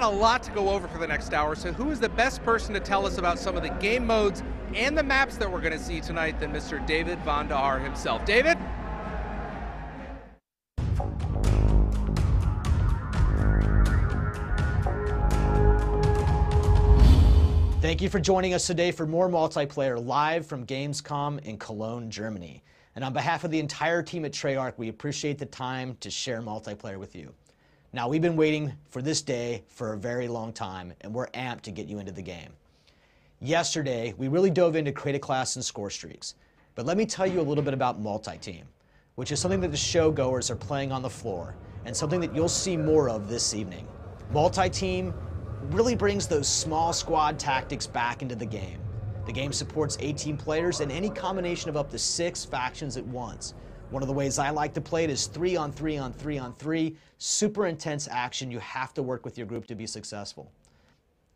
got a lot to go over for the next hour, so who is the best person to tell us about some of the game modes and the maps that we're going to see tonight than Mr. David Van der Haar himself. David? Thank you for joining us today for more multiplayer live from Gamescom in Cologne, Germany. And on behalf of the entire team at Treyarch, we appreciate the time to share multiplayer with you. Now, we've been waiting for this day for a very long time, and we're amped to get you into the game. Yesterday, we really dove into create a class and score streaks. But let me tell you a little bit about multi-team, which is something that the show goers are playing on the floor, and something that you'll see more of this evening. Multi-team really brings those small squad tactics back into the game. The game supports 18 players and any combination of up to 6 factions at once. One of the ways I like to play it is 3 on 3 on 3 on 3. Super intense action. You have to work with your group to be successful.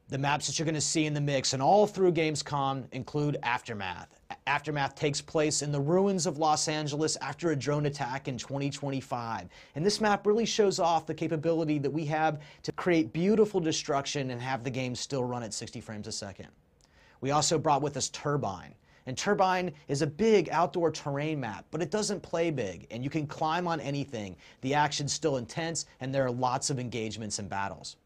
The maps that you're going to see in the mix and all through Gamescom include Aftermath. Aftermath takes place in the ruins of Los Angeles after a drone attack in 2025. And this map really shows off the capability that we have to create beautiful destruction and have the game still run at 60 frames a second. We also brought with us Turbine. And Turbine is a big outdoor terrain map, but it doesn't play big, and you can climb on anything. The action's still intense, and there are lots of engagements and battles.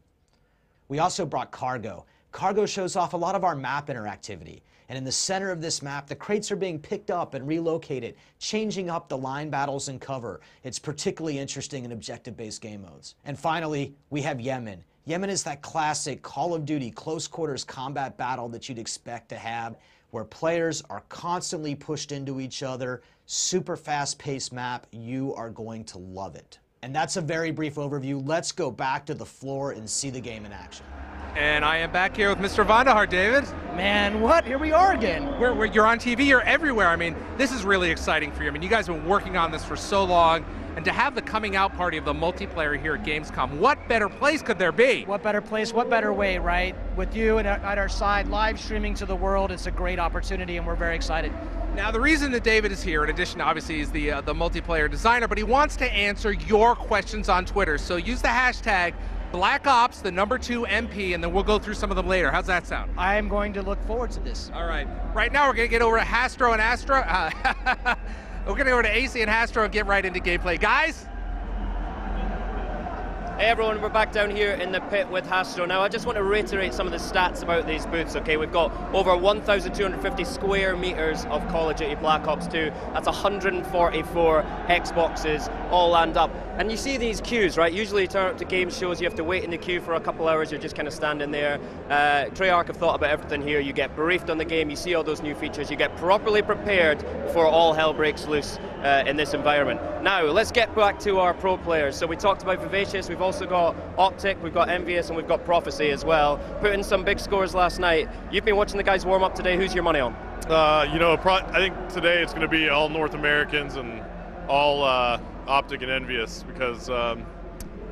We also brought Cargo. Cargo shows off a lot of our map interactivity. And in the center of this map, the crates are being picked up and relocated, changing up the line battles and cover. It's particularly interesting in objective-based game modes. And finally, we have Yemen. Yemen is that classic Call of Duty close quarters combat battle that you'd expect to have, where players are constantly pushed into each other. Super fast-paced map. You are going to love it. And that's a very brief overview. Let's go back to the floor and see the game in action. And I am back here with Mr. Van der Haar, David. Man, what? Here we are again. You're on TV, you're everywhere. I mean, this is really exciting for you. I mean, you guys have been working on this for so long, and to have the coming out party of the multiplayer here at Gamescom, what better place could there be? What better place, what better way, right? With you and at our side, live streaming to the world, it's a great opportunity, and we're very excited. Now, the reason that David is here, in addition, obviously, is the multiplayer designer, but he wants to answer your questions on Twitter. So use the hashtag BlackOps, the #2 MP, and then we'll go through some of them later. How's that sound? I am going to look forward to this. All right. Right now, we're going to get over to Hastro and Astra. We're going to go over to AC and Hastro and get right into gameplay. Guys? Hey everyone, we're back down here in the pit with Hastro. Now I just want to reiterate some of the stats about these booths, okay? We've got over 1,250 square meters of Call of Duty Black Ops 2. That's 144 Xboxes all lined up. And you see these queues, right? Usually you turn up to game shows, you have to wait in the queue for a couple hours, you're just kind of standing there. Treyarch have thought about everything here. You get briefed on the game, you see all those new features, you get properly prepared before all hell breaks loose in this environment. Now, let's get back to our pro players. So we talked about Vivacious, we've also got Optic, we've got Envious, and we've got Prophecy as well. Put in some big scores last night. You've been watching the guys warm up today. Who's your money on? You know, I think today it's going to be all North Americans and all Optic and Envious, because I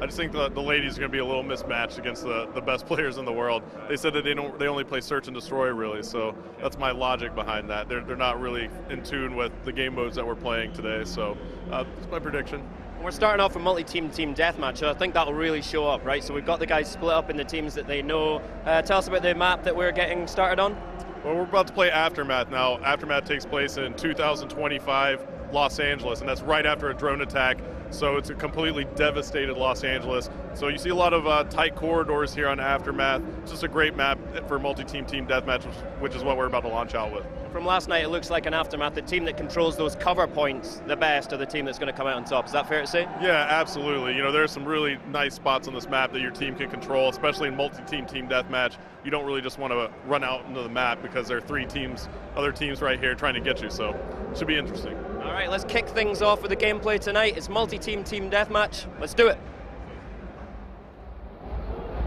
just think the ladies are going to be a little mismatched against the best players in the world. They said that they only play Search and Destroy, really, so that's my logic behind that. They're not really in tune with the game modes that we're playing today, so that's my prediction. We're starting off a multi-team team deathmatch, so I think that'll really show up, right? So we've got the guys split up in the teams that they know. Tell us about the map that we're getting started on. Well, we're about to play Aftermath now. Aftermath takes place in 2025 Los Angeles, and that's right after a drone attack. So it's a completely devastated Los Angeles. So you see a lot of tight corridors here on Aftermath. It's just a great map for multi-team team deathmatch, which is what we're about to launch out with. From last night, it looks like an Aftermath, the team that controls those cover points the best are the team that's going to come out on top. Is that fair to say? Yeah, absolutely. You know, there's some really nice spots on this map that your team can control, especially in multi-team team deathmatch. You don't really just want to run out into the map because there are 3 teams, other teams right here trying to get you, so it should be interesting. All right, let's kick things off with the gameplay tonight. It's multi-team team deathmatch. Let's do it.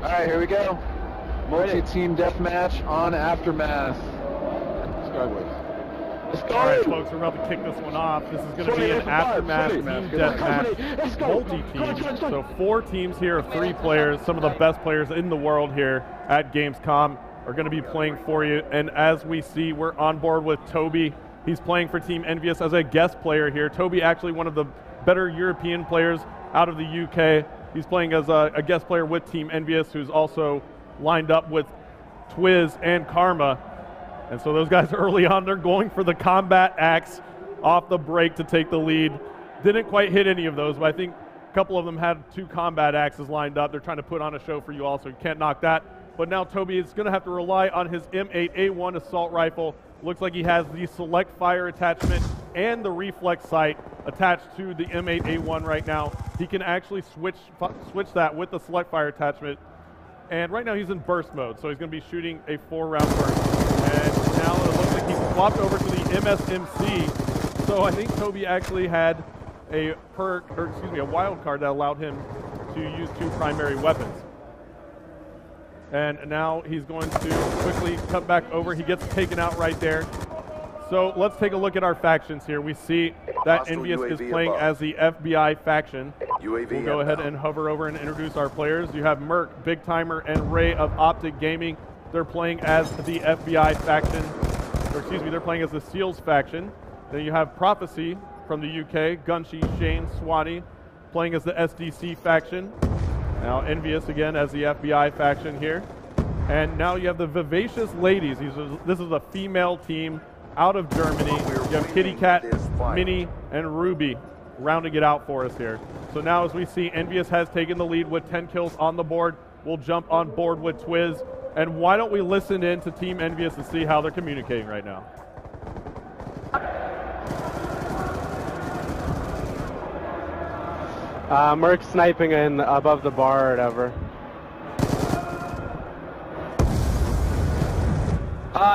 All right, here we go. Multi-team deathmatch on Aftermath. All right, folks, we're about to kick this one off. This is going to be an Aftermath team deathmatch multi-team. So 4 teams here of 3 players. Some of the best players in the world here at Gamescom are going to be playing for you. And as we see, we're on board with Toby. He's playing for Team Envious as a guest player here. Toby, actually one of the better European players out of the UK. He's playing as a guest player with Team Envious, who's also lined up with Twiz and Karma. And so those guys early on, they're going for the combat axe off the break to take the lead. Didn't quite hit any of those, but I think a couple of them had 2 combat axes lined up. They're trying to put on a show for you all, so you can't knock that. But now Toby is going to have to rely on his M8A1 assault rifle. Looks like he has the select fire attachment and the reflex sight attached to the M8A1 right now. He can actually switch that with the select fire attachment. And right now he's in burst mode, so he's going to be shooting a 4-round burst. And now it looks like he's swapped over to the MSMC. So I think Toby actually had a wild card that allowed him to use 2 primary weapons. And now he's going to quickly cut back over. He gets taken out right there. So let's take a look at our factions here. We see that Envious is playing as the FBI faction. We'll go ahead and hover over and introduce our players. You have Merc, Big Timer, and Ray of Optic Gaming. They're playing as the FBI faction, or excuse me, they're playing as the SEALs faction. Then you have Prophecy from the UK, Gunshi, Shane, Swanee, playing as the SDC faction. Now Envious again as the FBI faction here. And now you have the Vivacious Ladies. This is a female team out of Germany. You have Kitty Cat, Minnie, and Ruby rounding it out for us here. So now as we see, Envious has taken the lead with 10 kills on the board. We'll jump on board with Twiz. And why don't we listen in to Team Envious to see how they're communicating right now. Merc sniping in above the bar or whatever.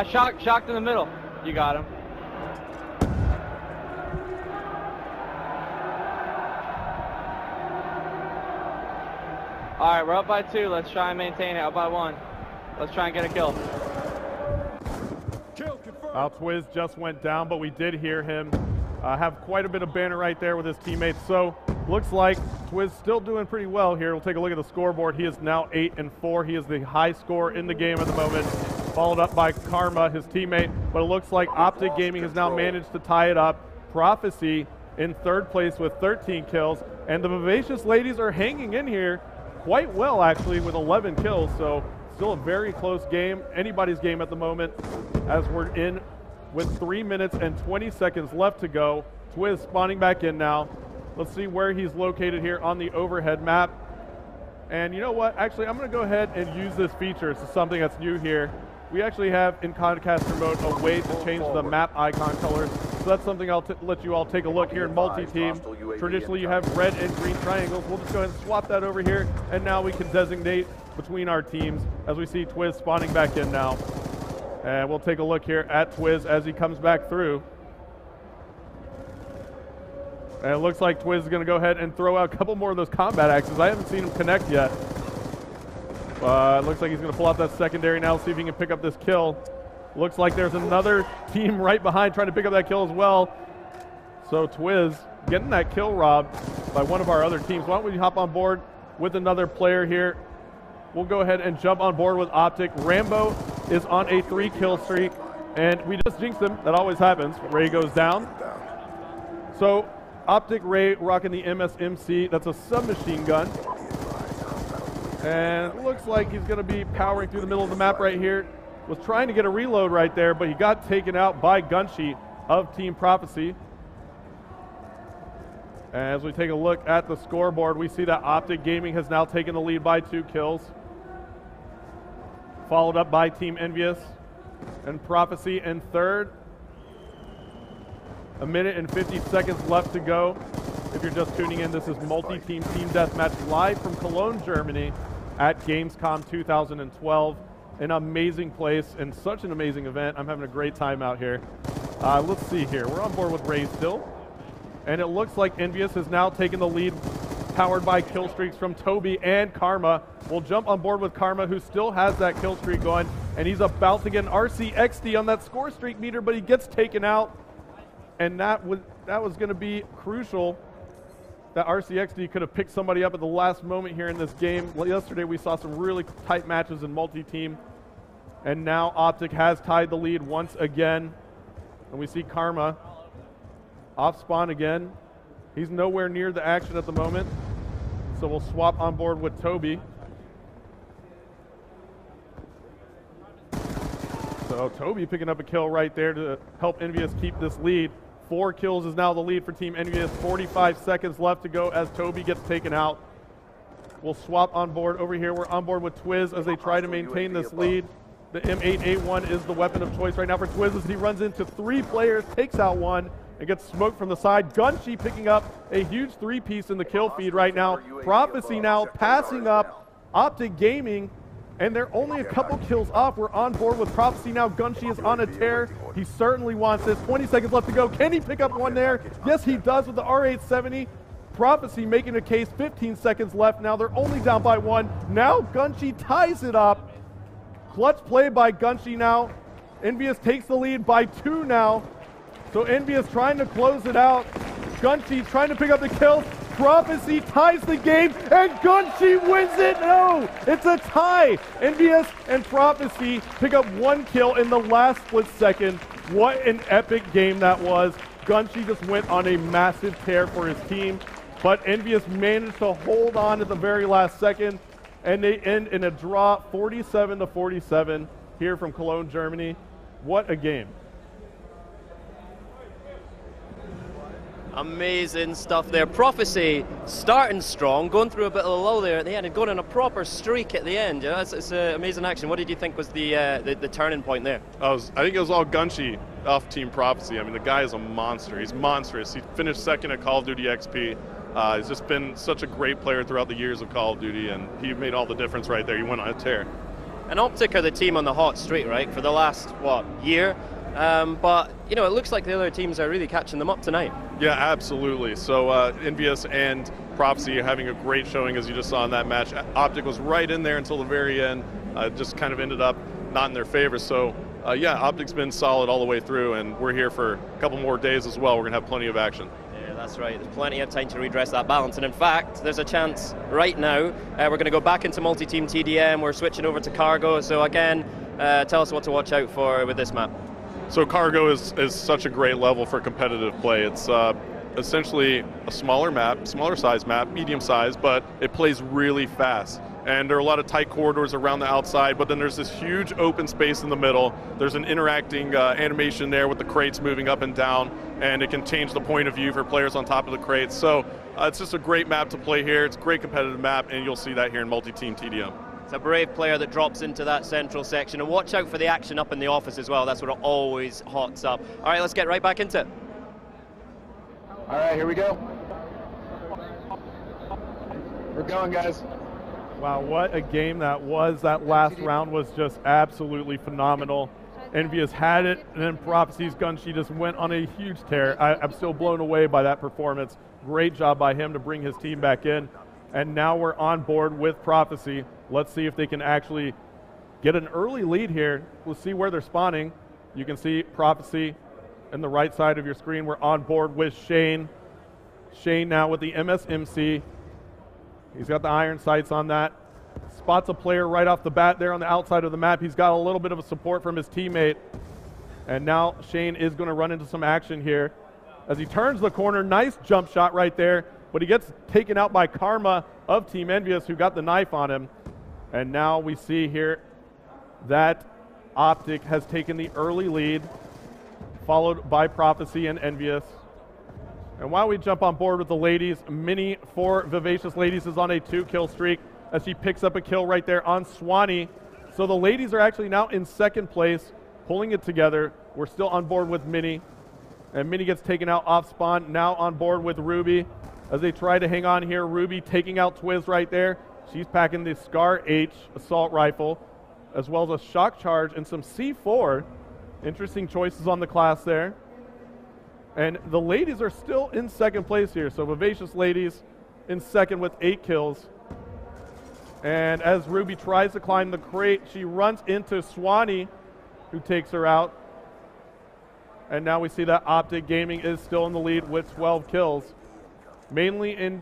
Shocked in the middle. You got him. Alright, we're up by 2. Let's try and maintain it. Up by 1. Let's try and get a kill. Twiz just went down, but we did hear him have quite a bit of banter right there with his teammates. So looks like Twiz still doing pretty well here. We'll take a look at the scoreboard. He is now 8-4. He is the high scorer in the game at the moment, followed up by Karma, his teammate. But it looks like Optic Gaming has now managed to tie it up. Prophecy in 3rd place with 13 kills. And the Vivacious Ladies are hanging in here quite well, actually, with 11 kills. So still a very close game, anybody's game at the moment, as we're in with 3 minutes and 20 seconds left to go. Twiz spawning back in now. Let's see where he's located here on the overhead map. And you know what? Actually, I'm going to go ahead and use this feature. This is something that's new here. We actually have in Codcaster mode a way to change the map icon colors. So that's something I'll let you all take a look here in multi-team. Traditionally, you have red and green triangles. We'll just go ahead and swap that over here. And now we can designate between our teams as we see Twiz spawning back in now. And we'll take a look here at Twiz as he comes back through. And it looks like Twiz is going to go ahead and throw out a couple more of those combat axes. I haven't seen him connect yet. It looks like he's going to pull out that secondary now, see if he can pick up this kill. Looks like there's another team right behind trying to pick up that kill as well. So Twiz getting that kill robbed by one of our other teams. Why don't we hop on board with another player here. We'll go ahead and jump on board with Optic. Rambo is on a 3-kill streak, and we just jinxed him. That always happens. Ray goes down. So Optic Ray rocking the MSMC. That's a submachine gun. And it looks like he's going to be powering through the middle of the map right here. Was trying to get a reload right there, but he got taken out by Gunshi of Team Prophecy. As we take a look at the scoreboard, we see that Optic Gaming has now taken the lead by 2 kills. Followed up by Team Envious and Prophecy in 3rd. 1 minute and 50 seconds left to go. If you're just tuning in, this is multi-team team deathmatch live from Cologne, Germany at Gamescom 2012. An amazing place and such an amazing event. I'm having a great time out here. Let's see here. We're on board with Ray still. And it looks like Envious has now taken the lead, powered by kill streaks from Toby and Karma. We'll jump on board with Karma, who still has that kill streak going, and he's about to get an RCXD on that score streak meter, but he gets taken out, and that was going to be crucial. That RCXD could have picked somebody up at the last moment here in this game. Yesterday we saw some really tight matches in multi-team, and now Optic has tied the lead once again, and we see Karma off spawn again. He's nowhere near the action at the moment. so we'll swap on board with Toby. So Toby picking up a kill right there to help Envious keep this lead. 4 kills is now the lead for Team Envious. 45 seconds left to go as Toby gets taken out. We'll swap on board over here. We're on board with Twiz as they try to maintain this lead. The M8A1 is the weapon of choice right now for Twiz as he runs into 3 players, takes out 1, and gets smoked from the side. Gunshi picking up a huge 3-piece in the kill feed right now. Prophecy now passing up Optic Gaming, and they're only a couple kills off. We're on board with Prophecy now. Gunshi is on a tear. He certainly wants this. 20 seconds left to go. Can he pick up 1 there? Yes, he does with the R870. Prophecy making a case. 15 seconds left. Now they're only down by 1. Now Gunshi ties it up. Clutch play by Gunshi now. Envious takes the lead by 2 now. So Envious trying to close it out. Gunshi trying to pick up the kills. Prophecy ties the game, and Gunshi wins it. No, it's a tie. Envious and Prophecy pick up 1 kill in the last split second. What an epic game that was. Gunshi just went on a massive tear for his team, but Envious managed to hold on at the very last second, and they end in a draw 47-47 here from Cologne, Germany. What a game. Amazing stuff there. Prophecy starting strong, going through a bit of a lull there at the end and going on a proper streak at the end. You know, it's amazing action. What did you think was the turning point there? I think it was all Gunshi off Team Prophecy. I mean, the guy is a monster. He's monstrous. He finished 2nd at Call of Duty XP. He's just been such a great player throughout the years of Call of Duty, and he made all the difference right there. He went on a tear. And Optic are the team on the hot streak, right, for the last, year? But, you know, it looks like the other teams are really catching them up tonight. Yeah, absolutely. So Envious and Prophecy are having a great showing, as you just saw in that match. Optic was right in there until the very end. Just kind of ended up not in their favor. So, yeah, Optic's been solid all the way through, and we're here for a couple more days as well. We're going to have plenty of action. Yeah, that's right. There's plenty of time to redress that balance. And in fact, there's a chance right now. We're going to go back into multi-team TDM. We're switching over to Cargo. So, again, tell us what to watch out for with this map. So Cargo is such a great level for competitive play. It's essentially a smaller map, smaller size map, medium size, but it plays really fast. And there are a lot of tight corridors around the outside, but then there's this huge open space in the middle. There's an interacting animation there with the crates moving up and down, and it can change the point of view for players on top of the crates. So it's just a great map to play here. It's a great competitive map, and you'll see that here in multi-team TDM. It's a brave player that drops into that central section, and watch out for the action up in the office as well. That's what it always hots up. All right, let's get right back into it. All right, here we go. We're going, guys. Wow, what a game that was. That last round was just absolutely phenomenal. Envious had it, and then Prophecy's Gunshi just went on a huge tear. I'm still blown away by that performance. Great job by him to bring his team back in. And now we're on board with Prophecy. Let's see if they can actually get an early lead here. We'll see where they're spawning. You can see Prophecy on the right side of your screen. We're on board with Shane. Shane now with the MSMC. He's got the iron sights on that. Spots a player right off the bat there on the outside of the map. He's got a little bit of a support from his teammate. And now Shane is going to run into some action here. As he turns the corner, nice jump shot right there. But he gets taken out by Karma of Team Envious, who got the knife on him. And now we see here that Optic has taken the early lead, followed by Prophecy and Envious. And while we jump on board with the ladies, Minnie for Vivacious Ladies is on a 2-kill streak as she picks up a kill right there on Swanee. So the ladies are actually now in 2nd place, pulling it together. We're still on board with Minnie. And Minnie gets taken out off spawn, now on board with Ruby. As they try to hang on here, Ruby taking out Twiz right there. She's packing the Scar H assault rifle, as well as a shock charge and some C4. Interesting choices on the class there. And the ladies are still in 2nd place here. So Vivacious Ladies in 2nd with 8 kills. And as Ruby tries to climb the crate, she runs into Swanee, who takes her out. And now we see that Optic Gaming is still in the lead with 12 kills. Mainly in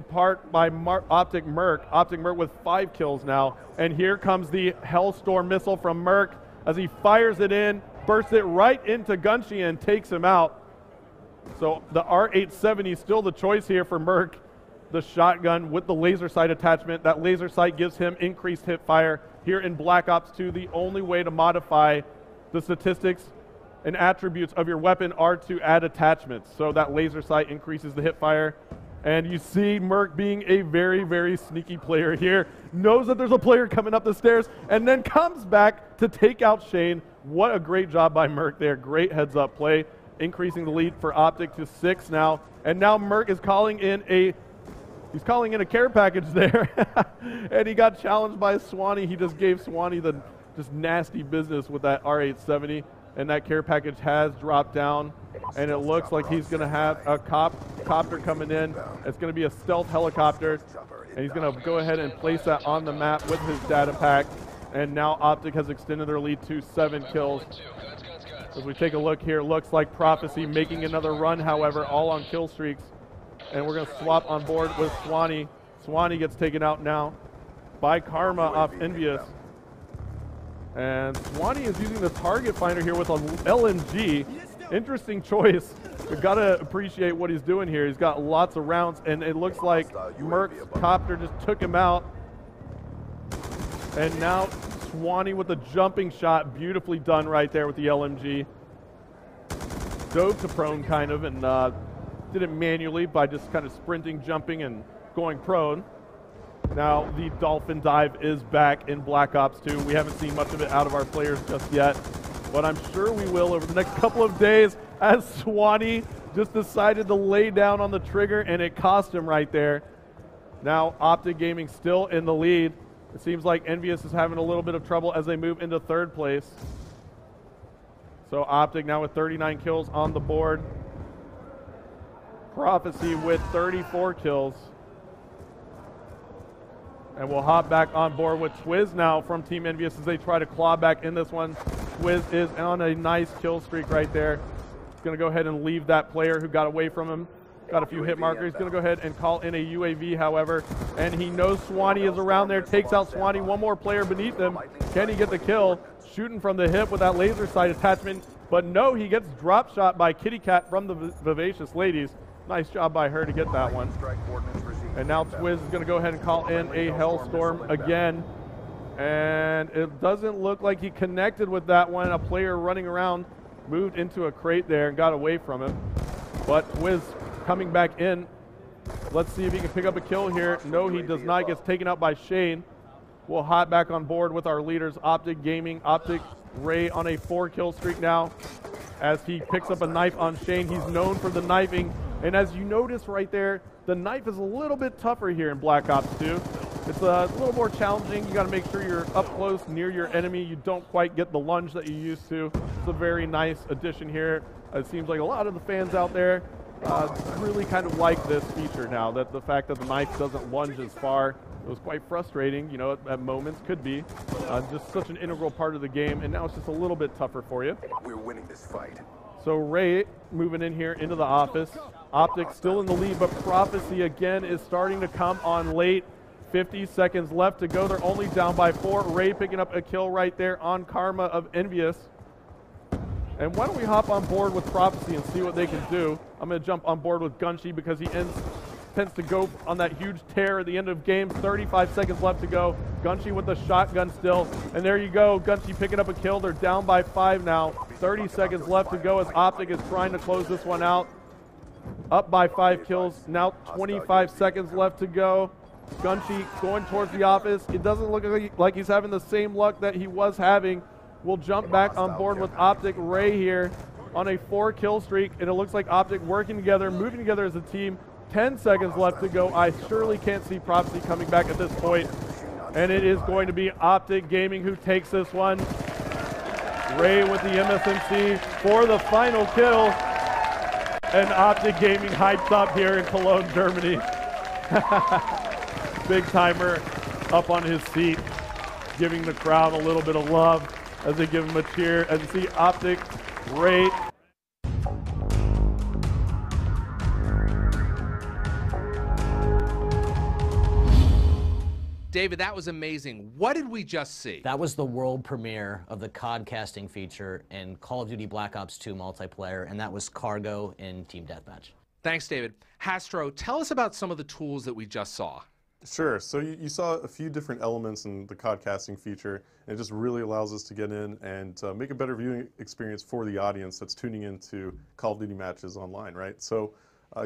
part by Optic Merc. Optic Merc with 5 kills now. And here comes the Hellstorm missile from Merc as he fires it in, bursts it right into Gunshi and takes him out. So the R870 is still the choice here for Merc. the shotgun with the laser sight attachment. That laser sight gives him increased hip fire. Here in Black Ops 2, the only way to modify the statistics and attributes of your weapon are to add attachments. So that laser sight increases the hip fire. And you see Merc being a very, very sneaky player here. Knows that there's a player coming up the stairs and then comes back to take out Shane. What a great job by Merc there. Great heads up play. Increasing the lead for Optic to 6 now. And now Merc is calling in a care package there. And he got challenged by Swanee. He just gave Swanee the just nasty business with that R870. And that care package has dropped down. And it looks like he's going to have a copter coming in. It's going to be a stealth helicopter. And he's going to go ahead and place that on the map with his data pack. And now Optic has extended their lead to 7 kills. As we take a look here, looks like Prophecy making another run, however, all on kill streaks. And we're going to swap on board with Swanee. Swanee gets taken out now by Karma off Envious. And Swanee is using the target finder here with an LMG. Interesting choice. We've got to appreciate what he's doing here. He's got lots of rounds, and it looks like Merc's copter just took him out. And now Swanee with a jumping shot. Beautifully done right there with the LMG. Dove to prone kind of, and did it manually by just kind of sprinting, jumping, and going prone. Now the Dolphin Dive is back in Black Ops 2. We haven't seen much of it out of our players just yet, but I'm sure we will over the next couple of days as Swanee just decided to lay down on the trigger, and it cost him right there. Now Optic Gaming still in the lead. It seems like Envious is having a little bit of trouble as they move into 3rd place. So Optic now with 39 kills on the board. Prophecy with 34 kills. And we'll hop back on board with Twiz now from Team Envious as they try to claw back in this one. Twiz is on a nice kill streak right there. He's going to go ahead and leave that player who got away from him. Got a few hit markers. He's going to go ahead and call in a UAV, however. And he knows Swanee is around there. Takes out Swanee. One more player beneath him. Can he get the kill? Shooting from the hip with that laser sight attachment. But no, he gets drop shot by Kitty Cat from the Vivacious Ladies. Nice job by her to get that one. And now Twiz is going to go ahead and call in a Hellstorm again. And it doesn't look like he connected with that one. A player running around moved into a crate there and got away from him. But Twiz coming back in. Let's see if he can pick up a kill here. No, he does not. Gets taken out by Shane. We'll hop back on board with our leaders, Optic Gaming. Optic Ray on a 4-kill streak now as he picks up a knife on Shane. He's known for the knifing. And as you notice right there, the knife is a little bit tougher here in Black Ops 2. It's a little more challenging. You got to make sure you're up close near your enemy. You don't quite get the lunge that you used to. It's a very nice addition here. It seems like a lot of the fans out there really kind of like this feature now, that the fact that the knife doesn't lunge as far. It was quite frustrating, you know, at moments, could be. Just such an integral part of the game, and now it's just a little bit tougher for you. We're winning this fight. So Ray moving in here into the office. Optic still in the lead, but Prophecy again is starting to come on late. 50 seconds left to go. They're only down by 4. Ray picking up a kill right there on Karma of Envious. And why don't we hop on board with Prophecy and see what they can do. I'm going to jump on board with Gunshi because he tends to go on that huge tear at the end of games. 35 seconds left to go. Gunshi with the shotgun still. And there you go. Gunshi picking up a kill. They're down by 5 now. 30 seconds left to go as Optic is trying to close this one out. Up by 5 kills. Now 25 seconds left to go. Gunshi going towards the office. It doesn't look like he's having the same luck that he was having. We'll jump back on board with Optic Ray here on a 4-kill streak. And it looks like Optic working together, moving together as a team. 10 seconds left to go. I surely can't see Prophecy coming back at this point. And it is going to be Optic Gaming who takes this one. Ray with the MSMC for the final kill. And Optic Gaming hyped up here in Cologne, Germany. Big timer up on his seat, giving the crowd a little bit of love as they give him a cheer. As you see, Optic, Ray. David, that was amazing. What did we just see? That was the world premiere of the Codcasting feature in Call of Duty Black Ops 2 multiplayer, and that was Cargo in Team Deathmatch. Thanks, David. Hastro, tell us about some of the tools that we just saw. Sure. So you saw a few different elements in the codcasting feature, and it just really allows us to get in and make a better viewing experience for the audience that's tuning into Call of Duty matches online, right? So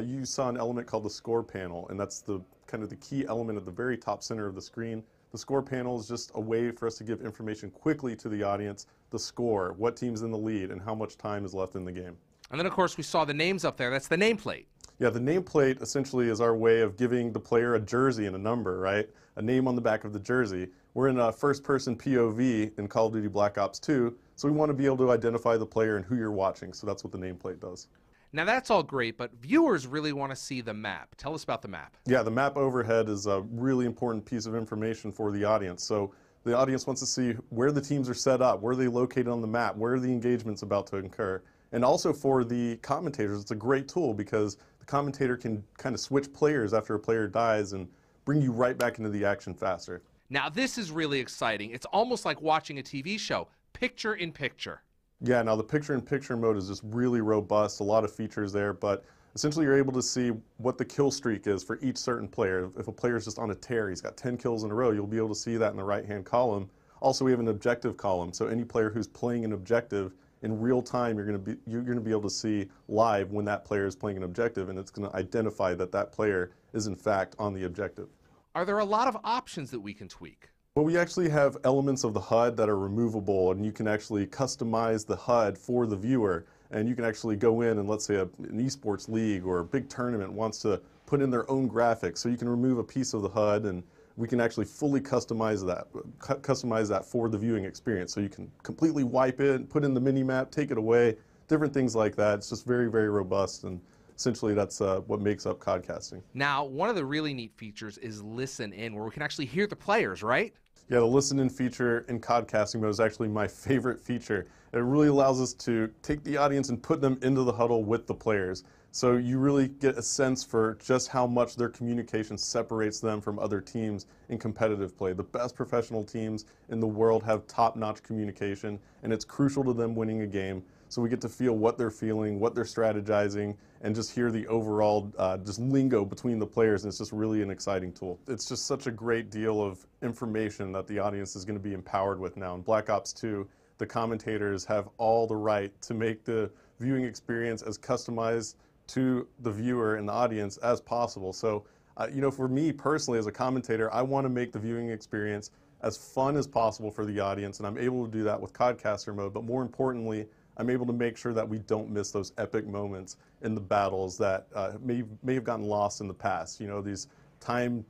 you saw an element called the score panel, and that's the kind of the key element at the very top center of the screen. The score panel is just a way for us to give information quickly to the audience, the score, what team's in the lead, and how much time is left in the game. And then, of course, we saw the names up there. That's the nameplate. Yeah, the nameplate essentially is our way of giving the player a jersey and a number, right? A name on the back of the jersey. We're in a first-person POV in Call of Duty Black Ops 2, so we want to be able to identify the player and who you're watching, so that's what the nameplate does. Now, that's all great, but viewers really want to see the map. Tell us about the map. Yeah, the map overhead is a really important piece of information for the audience. So the audience wants to see where the teams are set up, where are they located on the map, where are the engagements about to occur. And also for the commentators, it's a great tool because the commentator can kind of switch players after a player dies and bring you right back into the action faster. Now, this is really exciting. It's almost like watching a TV show, picture in picture. Yeah, now the picture-in-picture mode is just really robust, a lot of features there, but essentially you're able to see what the kill streak is for each certain player. If a player's just on a tear, he's got 10 kills in a row, you'll be able to see that in the right-hand column. Also, we have an objective column, so any player who's playing an objective in real time, you're going to be able to see live when that player is playing an objective, and it's going to identify that that player is in fact on the objective. Are there a lot of options that we can tweak? Well, we actually have elements of the HUD that are removable, and you can actually customize the HUD for the viewer, and you can actually go in and let's say an esports league or a big tournament wants to put in their own graphics, so you can remove a piece of the HUD and we can actually fully customize that for the viewing experience. So you can completely wipe it, put in the mini-map, take it away, different things like that. It's just very, very robust, and essentially that's what makes up codcasting. Now, one of the really neat features is Listen In, where we can actually hear the players, right? Yeah, the Listen In feature in codcasting mode is actually my favorite feature. It really allows us to take the audience and put them into the huddle with the players. So you really get a sense for just how much their communication separates them from other teams in competitive play. The best professional teams in the world have top-notch communication, and it's crucial to them winning a game. So we get to feel what they're feeling, what they're strategizing, and just hear the overall just lingo between the players, and it's just really an exciting tool. It's just such a great deal of information that the audience is going to be empowered with now. In Black Ops 2, the commentators have all the right to make the viewing experience as customized to the viewer and the audience as possible. So, you know, for me personally as a commentator, I want to make the viewing experience as fun as possible for the audience, and I'm able to do that with Codcaster mode, but more importantly, I'm able to make sure that we don't miss those epic moments in the battles that may have gotten lost in the past. You know, these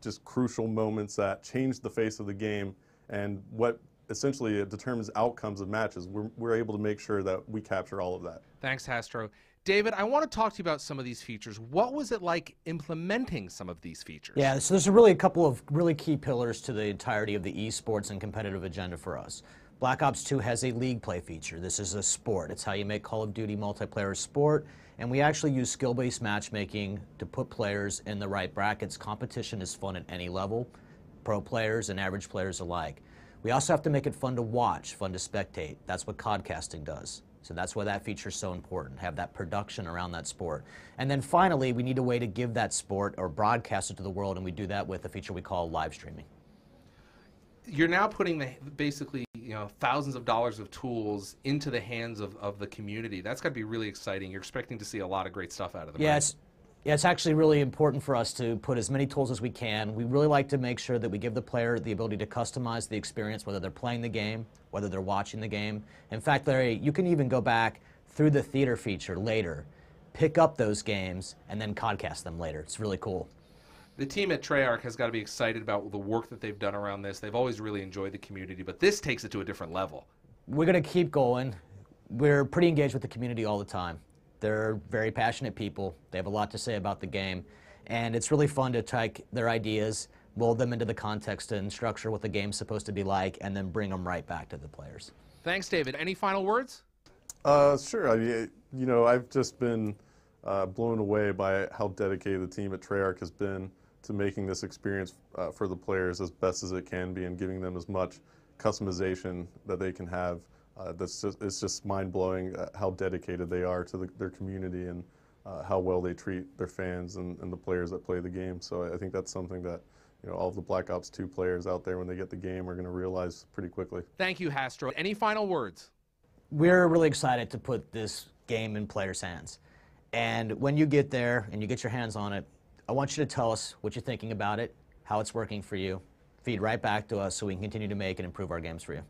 just crucial moments that change the face of the game and what essentially determines outcomes of matches. We're able to make sure that we capture all of that. Thanks, Hastro. David, I want to talk to you about some of these features. What was it like implementing some of these features? Yeah, so there's really a couple of really key pillars to the entirety of the esports and competitive agenda for us. Black Ops 2 has a league play feature. This is a sport. It's how you make Call of Duty multiplayer a sport, and we actually use skill-based matchmaking to put players in the right brackets. Competition is fun at any level, pro players and average players alike. We also have to make it fun to watch, fun to spectate. That's what codcasting does. So that's why that feature is so important, have that production around that sport. And then finally, we need a way to give that sport or broadcast it to the world, and we do that with a feature we call live streaming. You're now putting basically thousands of dollars of tools into the hands of the community. That's got to be really exciting. You're expecting to see a lot of great stuff out of them. Yeah, right? It's actually really important for us to put as many tools as we can. We really like to make sure that we give the player the ability to customize the experience, whether they're playing the game, whether they're watching the game. In fact, Larry, you can even go back through the theater feature later, pick up those games, and then codcast them later. It's really cool. The team at Treyarch has got to be excited about the work that they've done around this. They've always really enjoyed the community, but this takes it to a different level. We're going to keep going. We're pretty engaged with the community all the time. They're very passionate people. They have a lot to say about the game, and it's really fun to take their ideas, mold them into the context and structure what the game's supposed to be like, and then bring them right back to the players. Thanks, David. Any final words? Sure. I mean, I've just been blown away by how dedicated the team at Treyarch has been to making this experience for the players as best as it can be and giving them as much customization that they can have. It's just mind-blowing how dedicated they are to their community, and how well they treat their fans and the players that play the game. So I think that's something that all of the Black Ops 2 players out there, when they get the game, are going to realize pretty quickly. Thank you, Hastro. Any final words? We're really excited to put this game in players' hands. And when you get there and you get your hands on it, I want you to tell us what you're thinking about it, how it's working for you. Feed right back to us so we can continue to make and improve our games for you.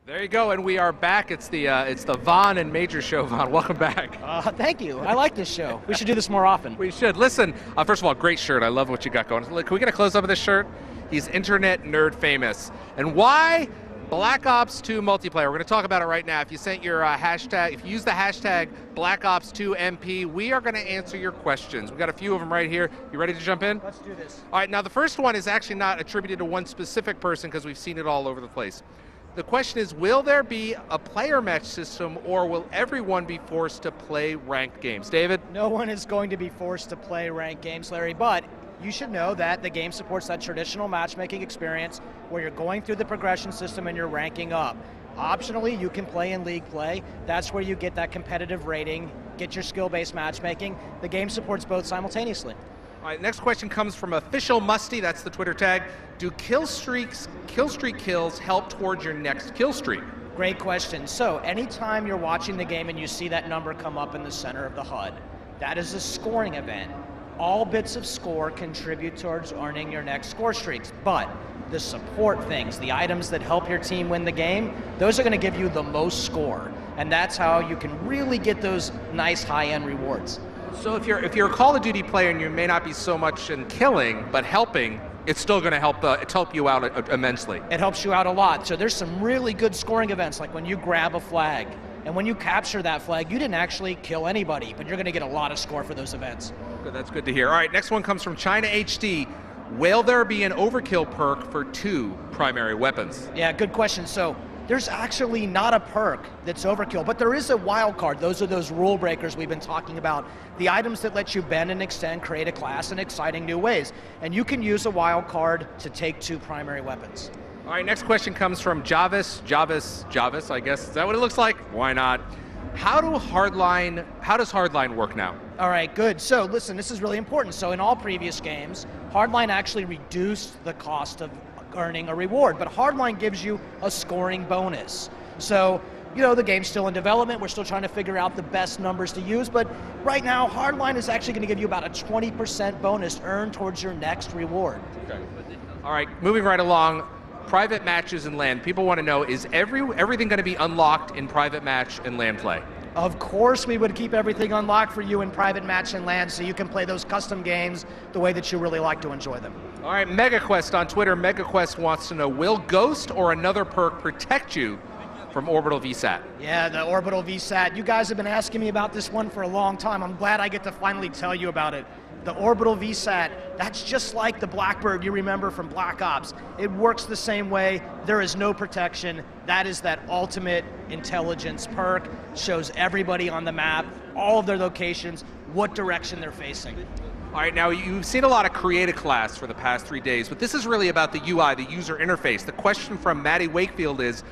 There you go, and we are back. It's the Vaughn and Major show. Vaughn, welcome back. Thank you. I like this show. We should do this more often. We should. Listen, first of all, great shirt. I love what you got going. Can we get a close-up of this shirt? He's internet nerd famous. And why Black Ops 2 multiplayer? We're going to talk about it right now. If you sent your hashtag, if you use the hashtag Black Ops 2 MP, we are going to answer your questions. We've got a few of them right here. You ready to jump in? Let's do this. All right, now the first one is actually not attributed to one specific person because we've seen it all over the place. The question is, will there be a player match system, or will everyone be forced to play ranked games? David? No one is going to be forced to play ranked games, Larry, but you should know that the game supports that traditional matchmaking experience where you're going through the progression system and you're ranking up. Optionally, you can play in league play. That's where you get that competitive rating, get your skill-based matchmaking. The game supports both simultaneously. All right, next question comes from Official Musty, that's the Twitter tag. Do kill streak kills help towards your next kill streak? Great question. So anytime you're watching the game and you see that number come up in the center of the HUD, that is a scoring event. All bits of score contribute towards earning your next score streaks, but the support things, the items that help your team win the game, those are going to give you the most score, and that's how you can really get those nice high-end rewards. So if you're a Call of Duty player and you may not be so much in killing, but helping, it's still going to help you out immensely. It helps you out a lot. So there's some really good scoring events, like when you grab a flag, and when you capture that flag, you didn't actually kill anybody, but you're going to get a lot of score for those events. Good, that's good to hear. All right, next one comes from China HD. Will there be an overkill perk for 2 primary weapons? Yeah, good question. So there's actually not a perk that's overkill, but there is a wild card. Those are those rule breakers we've been talking about. The items that let you bend and extend, create a class in exciting new ways. And you can use a wild card to take 2 primary weapons. All right, next question comes from Javis, I guess. Is that what it looks like? Why not? How does Hardline work now? All right, good. So listen, this is really important. So in all previous games, Hardline actually reduced the cost of earning a reward, but Hardline gives you a scoring bonus. So, the game's still in development. We're still trying to figure out the best numbers to use, but right now, Hardline is actually going to give you about a 20% bonus earned towards your next reward. Okay. All right, moving right along. Private matches and LAN. People want to know, is everything going to be unlocked in private match and LAN play? Of course we would keep everything unlocked for you in private match and LAN so you can play those custom games the way that you really like to enjoy them. All right, MegaQuest on Twitter. MegaQuest wants to know, will Ghost or another perk protect you from Orbital VSAT? Yeah, the Orbital VSAT. You guys have been asking me about this one for a long time. I'm glad I get to finally tell you about it. The Orbital VSAT, that's just like the Blackbird you remember from Black Ops. It works the same way. There is no protection. That is that ultimate intelligence perk. Shows everybody on the map, all of their locations, what direction they're facing. All right, now you've seen a lot of Create a Class for the past 3 days, but this is really about the UI, the user interface. The question from Maddie Wakefield is,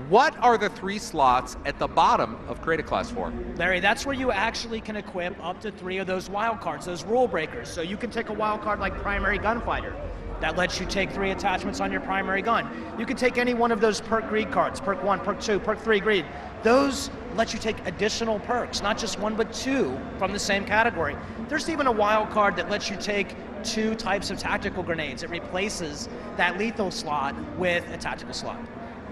what are the 3 slots at the bottom of Create a Class for? Larry, that's where you actually can equip up to 3 of those wild cards, those rule breakers. So you can take a wild card like Primary Gunfighter. That lets you take 3 attachments on your primary gun. You can take any one of those perk greed cards, perk 1, perk 2, perk 3 greed. Those let you take additional perks, not just 1 but 2 from the same category. There's even a wild card that lets you take 2 types of tactical grenades. It replaces that lethal slot with a tactical slot.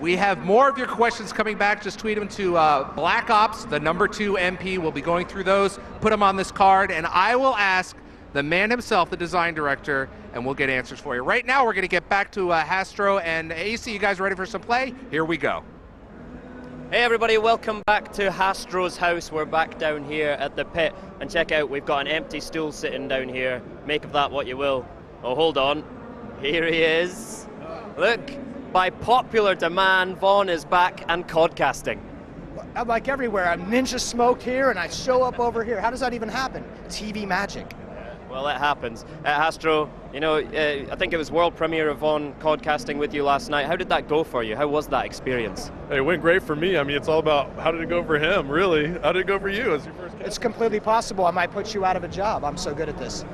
We have more of your questions coming back. Just tweet them to Black Ops, the #2 MP. We'll be going through those, put them on this card, and I will ask the man himself, the design director, and we'll get answers for you. Right now, we're going to get back to Hastro and AC. You guys ready for some play? Here we go. Hey everybody, welcome back to Hastro's house. We're back down here at the pit, and check out, we've got an empty stool sitting down here. Make of that what you will. Oh, hold on. Here he is. Look, by popular demand, Vaughn is back and codcasting. I'm like everywhere. I'm Ninja Smoke here, and I show up over here. How does that even happen? TV magic. Well, it happens. Astro, you know, I think it was world premiere of on Codcasting with you last night. How did that go for you? How was that experience? Hey, it went great for me. I mean, it's all about how did it go for him, really. How did it go for you as your first cast? It's completely possible. I might put you out of a job. I'm so good at this.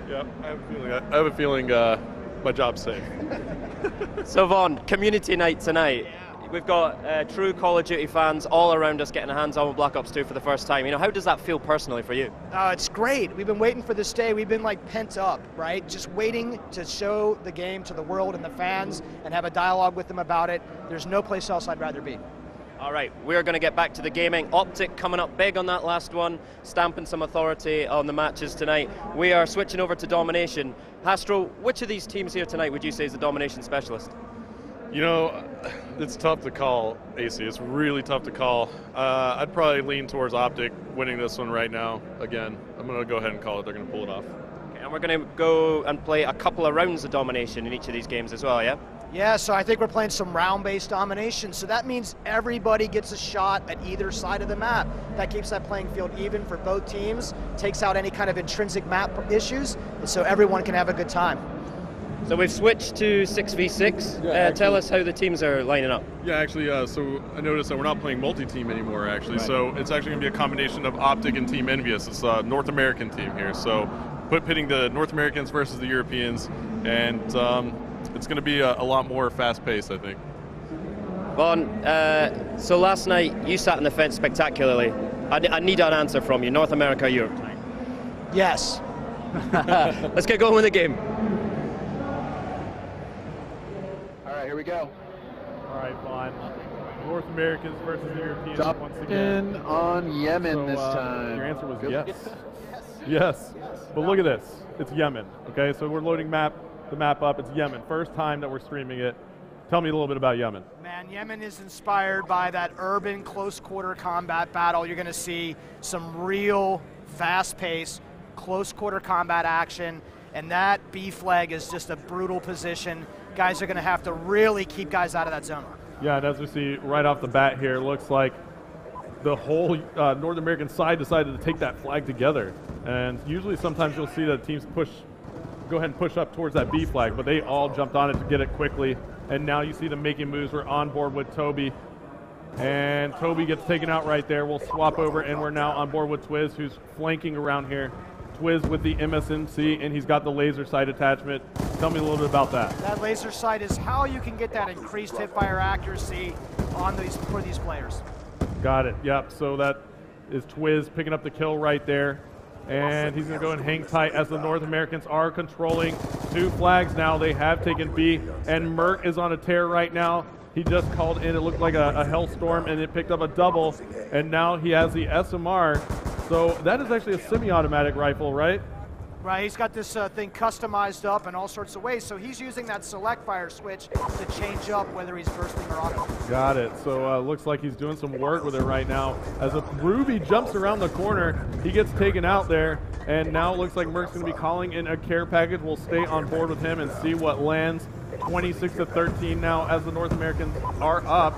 Yeah, I have a feeling my job's safe. So Vaughn, community night tonight. We've got true Call of Duty fans all around us getting hands on with Black Ops 2 for the first time. You know, how does that feel personally for you? It's great. We've been waiting for this day. We've been like pent up, right? Just waiting to show the game to the world and the fans and have a dialogue with them about it. There's no place else I'd rather be. All right, we're going to get back to the gaming. Optic coming up big on that last one, stamping some authority on the matches tonight. We are switching over to Domination. Hastro, which of these teams here tonight would you say is the Domination specialist? You know, it's tough to call, AC. It's really tough to call. I'd probably lean towards Optic winning this one right now. Again, I'm going to go ahead and call it. They're going to pull it off. Okay, and we're going to go and play a couple of rounds of Domination in each of these games as well, yeah? Yeah, so I think we're playing some round-based domination. So that means everybody gets a shot at either side of the map. That keeps that playing field even for both teams, takes out any kind of intrinsic map issues, and so everyone can have a good time. So we've switched to 6v6. Yeah, tell us how the teams are lining up. Yeah, actually, so I noticed that we're not playing multi-team anymore, actually. Right. So it's actually going to be a combination of Optic and Team Envious. It's a North American team here. So pitting the North Americans versus the Europeans, and it's going to be a lot more fast-paced, I think. Vaughn, so last night you sat on the fence spectacularly. I need an answer from you. North America, Europe tonight? Yes. Let's get going with the game. Here we go. All right, Vaughn. North Americans versus the Europeans once again. On Yemen this time. Your answer was yes. Yes. But look at this. It's Yemen. Okay, so we're loading the map up. It's Yemen. First time that we're streaming it. Tell me a little bit about Yemen. Man, Yemen is inspired by that urban close quarter combat battle. You're going to see some real fast-paced close quarter combat action, and that B flag is just a brutal position. Guys are going to have to really keep guys out of that zone. Yeah, and as we see right off the bat here, it looks like the whole North American side decided to take that flag together. And usually sometimes you'll see that teams go ahead and push up towards that B flag, but they all jumped on it to get it quickly. And now you see them making moves. We're on board with Toby. And Toby gets taken out right there. We'll swap over, and we're now on board with Twiz, who's flanking around here. Twiz with the MSMC, and he's got the laser sight attachment. Tell me a little bit about that. That laser sight is how you can get that increased hipfire accuracy on for these players. Got it. Yep. So that is Twiz picking up the kill right there. And he's going to go and hang tight as the North Americans are controlling 2 flags now. They have taken B, and Merc is on a tear right now. He just called in. It looked like a hellstorm, and it picked up a double. And now he has the SMR. So that is actually a semi-automatic rifle, right? Right, he's got this thing customized up in all sorts of ways, so he's using that select fire switch to change up whether he's bursting or auto. Got it. So looks like he's doing some work with it right now. As a Ruby jumps around the corner, he gets taken out there, and now it looks like Merc's going to be calling in a care package. We'll stay on board with him and see what lands. 26-13 now as the North Americans are up.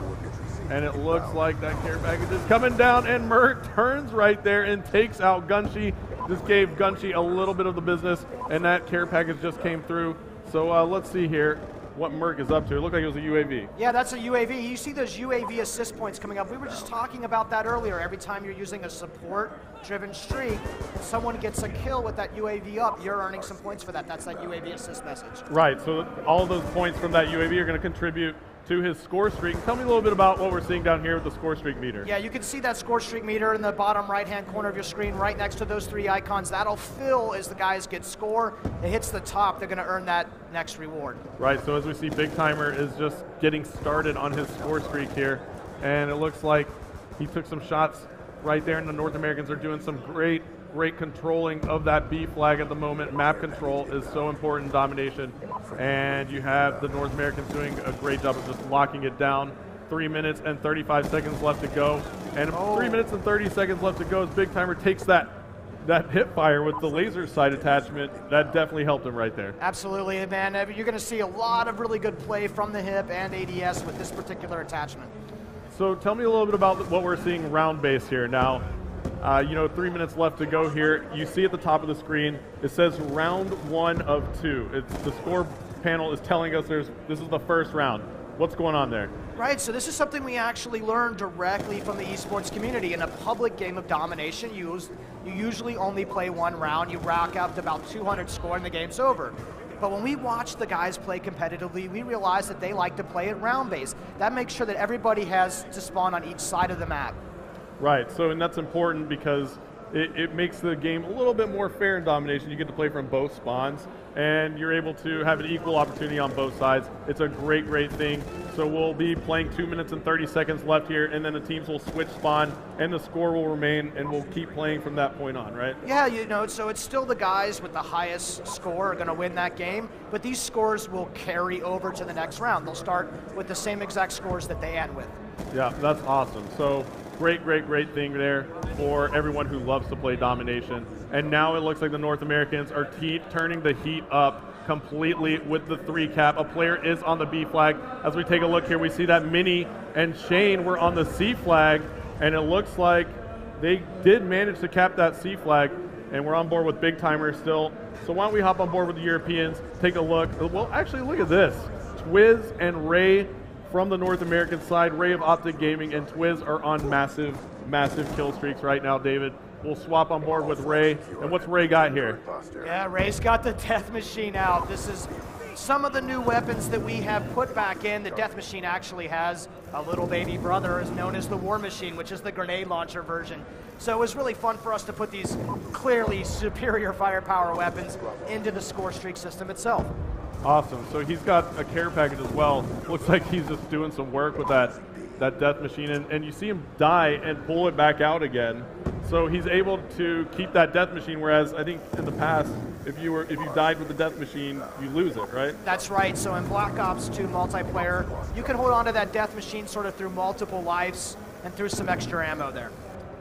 And it looks like that care package is coming down, and Merc turns right there and takes out Gunshi. Just gave Gunshi a little bit of the business, and that care package just came through. So let's see here what Merc is up to. It looked like it was a UAV. Yeah, that's a UAV. You see those UAV assist points coming up. We were just talking about that earlier. Every time you're using a support-driven streak, and someone gets a kill with that UAV up, you're earning some points for that. That's that UAV assist message. Right, so all of those points from that UAV are going to contribute to his score streak. Tell me a little bit about what we're seeing down here with the score streak meter. Yeah, you can see that score streak meter in the bottom right-hand corner of your screen, right next to those 3 icons. That'll fill as the guys get score. It hits the top, they're going to earn that next reward. Right, so as we see, Big Timer is just getting started on his score streak here, and it looks like he took some shots right there, and the North Americans are doing some great controlling of that B flag at the moment. Map control is so important in Domination, and you have the North Americans doing a great job of just locking it down. 3 minutes and 35 seconds left to go, and 3 minutes and 30 seconds left to go as Big Timer takes that hip fire with the laser sight attachment. That definitely helped him right there. Absolutely, man. You're going to see a lot of really good play from the hip and ADS with this particular attachment. So tell me a little bit about what we're seeing round base here now. You know, 3 minutes left to go here. You see at the top of the screen, it says round 1 of 2. It's the score panel is telling us this is the first round. What's going on there? Right, so this is something we actually learned directly from the esports community. In a public game of Domination, you usually only play 1 round. You rack up to about 200 score and the game's over. But when we watch the guys play competitively, we realize that they like to play it round-based. That makes sure that everybody has to spawn on each side of the map. Right, so and that's important because it makes the game a little bit more fair in Domination. You get to play from both spawns, and you're able to have an equal opportunity on both sides. It's a great, great thing. So we'll be playing 2 minutes and 30 seconds left here, and then the teams will switch spawn, and the score will remain, and we'll keep playing from that point on, right? Yeah, you know, so it's still the guys with the highest score are going to win that game, but these scores will carry over to the next round. They'll start with the same exact scores that they end with. Yeah, that's awesome. So great, great, great thing there for everyone who loves to play Domination. And now it looks like the North Americans are turning the heat up completely with the 3 cap. A player is on the B flag. As we take a look here, we see that Minnie and Shane were on the C flag, and it looks like they did manage to cap that C flag, and we're on board with Big Timer still. So why don't we hop on board with the Europeans, take a look. Well, actually, look at this. Twiz and Ray from the North American side, Ray of Optic Gaming and Twiz are on massive, massive kill streaks right now, David. We'll swap on board with Ray. And what's Ray got here? Yeah, Ray's got the Death Machine out. This is some of the new weapons that we have put back in. The Death Machine actually has a little baby brother, is known as the War Machine, which is the grenade launcher version. So it was really fun for us to put these clearly superior firepower weapons into the score streak system itself. Awesome. So he's got a care package as well. Looks like he's just doing some work with that Death Machine, and you see him die and pull it back out again. So he's able to keep that Death Machine, whereas I think in the past, if you died with the Death Machine, you lose it, right? That's right. So in Black Ops 2 multiplayer, you can hold on to that Death Machine sort of through multiple lives and through some extra ammo there.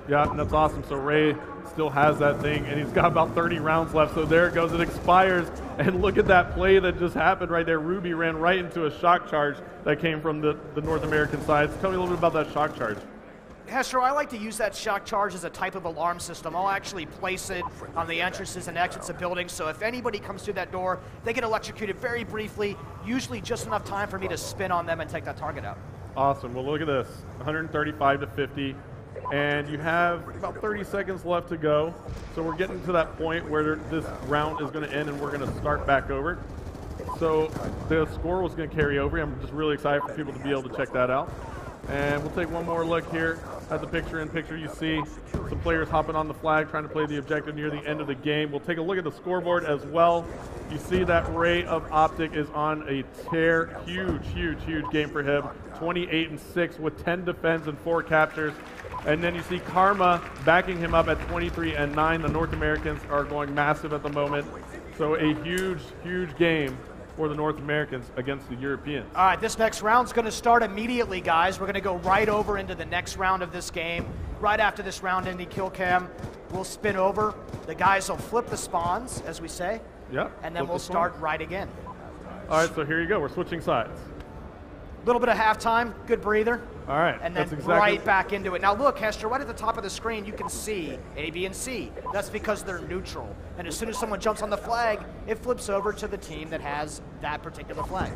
Yeah, that's awesome. So Ray still has that thing, and he's got about 30 rounds left. So there it goes. It expires, and look at that play that just happened right there. Ruby ran right into a shock charge that came from the North American side. So tell me a little bit about that shock charge. Hester, I like to use that shock charge as a type of alarm system. I'll actually place it on the entrances and exits of buildings, so if anybody comes through that door, they get electrocuted very briefly, usually just enough time for me to spin on them and take that target out. Awesome. Well, look at this. 135 to 50. And you have about 30 seconds left to go. So we're getting to that point where this round is going to end and we're going to start back over. So the score was going to carry over. I'm just really excited for people to be able to check that out. And we'll take one more look here at the picture-in-picture. You see some players hopping on the flag, trying to play the objective near the end of the game. We'll take a look at the scoreboard as well. You see that Ray of Optic is on a tear. Huge, huge, huge game for him. 28-6 with 10 defends and 4 captures. And then you see Karma backing him up at 23-9. The North Americans are going massive at the moment. So a huge, huge game for the North Americans against the Europeans. All right, this next round's going to start immediately, guys. We're going to go right over into the next round of this game. Right after this round ending kill cam, we'll spin over. The guys will flip the spawns, as we say. Yeah. And then we'll start right again. All right, so here you go. We're switching sides. A little bit of halftime, good breather. All right, and then right back into it. Now look, Hester, right at the top of the screen, you can see A, B, and C. That's because they're neutral. And as soon as someone jumps on the flag, it flips over to the team that has that particular flag.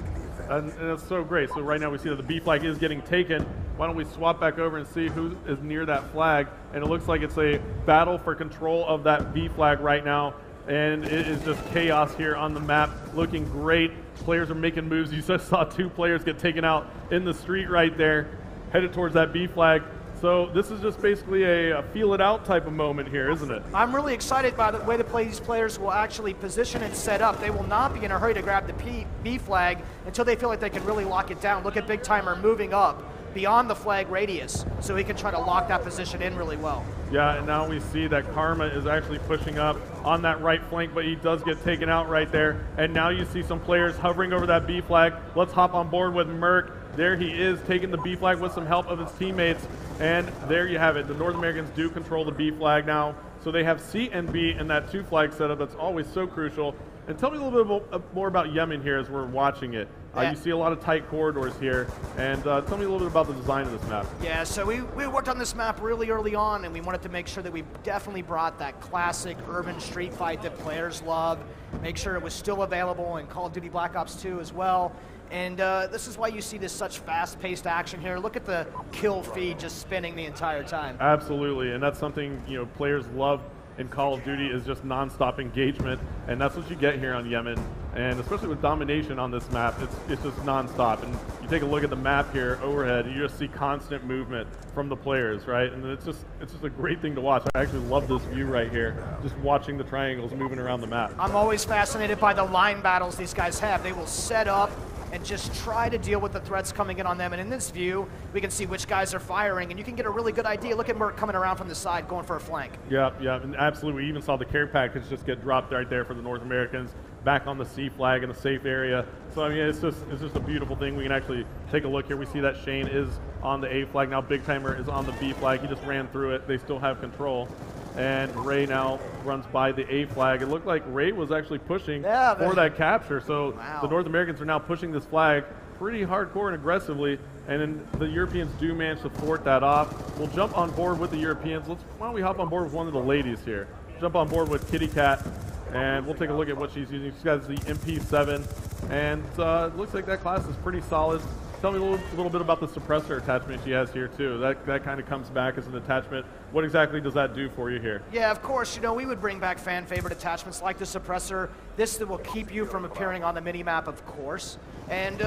And it's so great. So right now we see that the B flag is getting taken. Why don't we swap back over and see who is near that flag? And it looks like it's a battle for control of that B flag right now. And it is just chaos here on the map, looking great. Players are making moves. You just saw 2 players get taken out in the street right there, headed towards that B flag. So this is just basically a feel it out type of moment here, isn't it? I'm really excited by the way these players will actually position and set up. They will not be in a hurry to grab the B flag until they feel like they can really lock it down. Look at Big Timer moving up beyond the flag radius so he can try to lock that position in really well. Yeah, and now we see that Karma is actually pushing up on that right flank, but he does get taken out right there. And now you see some players hovering over that B flag. Let's hop on board with Merc. There he is, taking the B flag with some help of his teammates. And there you have it. The North Americans do control the B flag now. So they have C and B in that 2 flag setup. That's always so crucial. And tell me a little bit more about Yemen here as we're watching it. You see a lot of tight corridors here, and tell me a little bit about the design of this map. Yeah, so we worked on this map really early on, and we wanted to make sure that we definitely brought that classic urban street fight that players love, make sure it was still available in Call of Duty Black Ops 2 as well. And this is why you see this such fast-paced action here. Look at the kill feed just spinning the entire time. Absolutely, and that's something players love in Call of Duty, is just non-stop engagement, and that's what you get here on Yemen. And especially with Domination on this map, it's just non-stop. And you take a look at the map here overhead, you just see constant movement from the players, right? And it's just a great thing to watch. I actually love this view right here, just watching the triangles moving around the map. I'm always fascinated by the line battles these guys have. They will set up and just try to deal with the threats coming in on them. And in this view, we can see which guys are firing, and you can get a really good idea. Look at Merc coming around from the side, going for a flank. Yeah, and absolutely. We even saw the care package just get dropped right there for the North Americans, back on the C flag in a safe area. So I mean, it's just a beautiful thing. We can actually take a look here. We see that Shane is on the A flag now. Big Timer is on the B flag. He just ran through it. They still have control. And Ray now runs by the A flag. It looked like Ray was actually pushing for that capture. So the North Americans are now pushing this flag pretty hardcore and aggressively. And then the Europeans do manage to thwart that off. We'll jump on board with the Europeans. Why don't we hop on board with one of the ladies here? Jump on board with Kitty Cat, and we'll take a look at what she's using. She's got the MP7, and it looks like that class is pretty solid. Tell me a little bit about the suppressor attachment she has here too. That kind of comes back as an attachment. What exactly does that do for you here? Yeah, of course. We would bring back fan favorite attachments like the suppressor. This will keep you from appearing on the mini-map, of course. And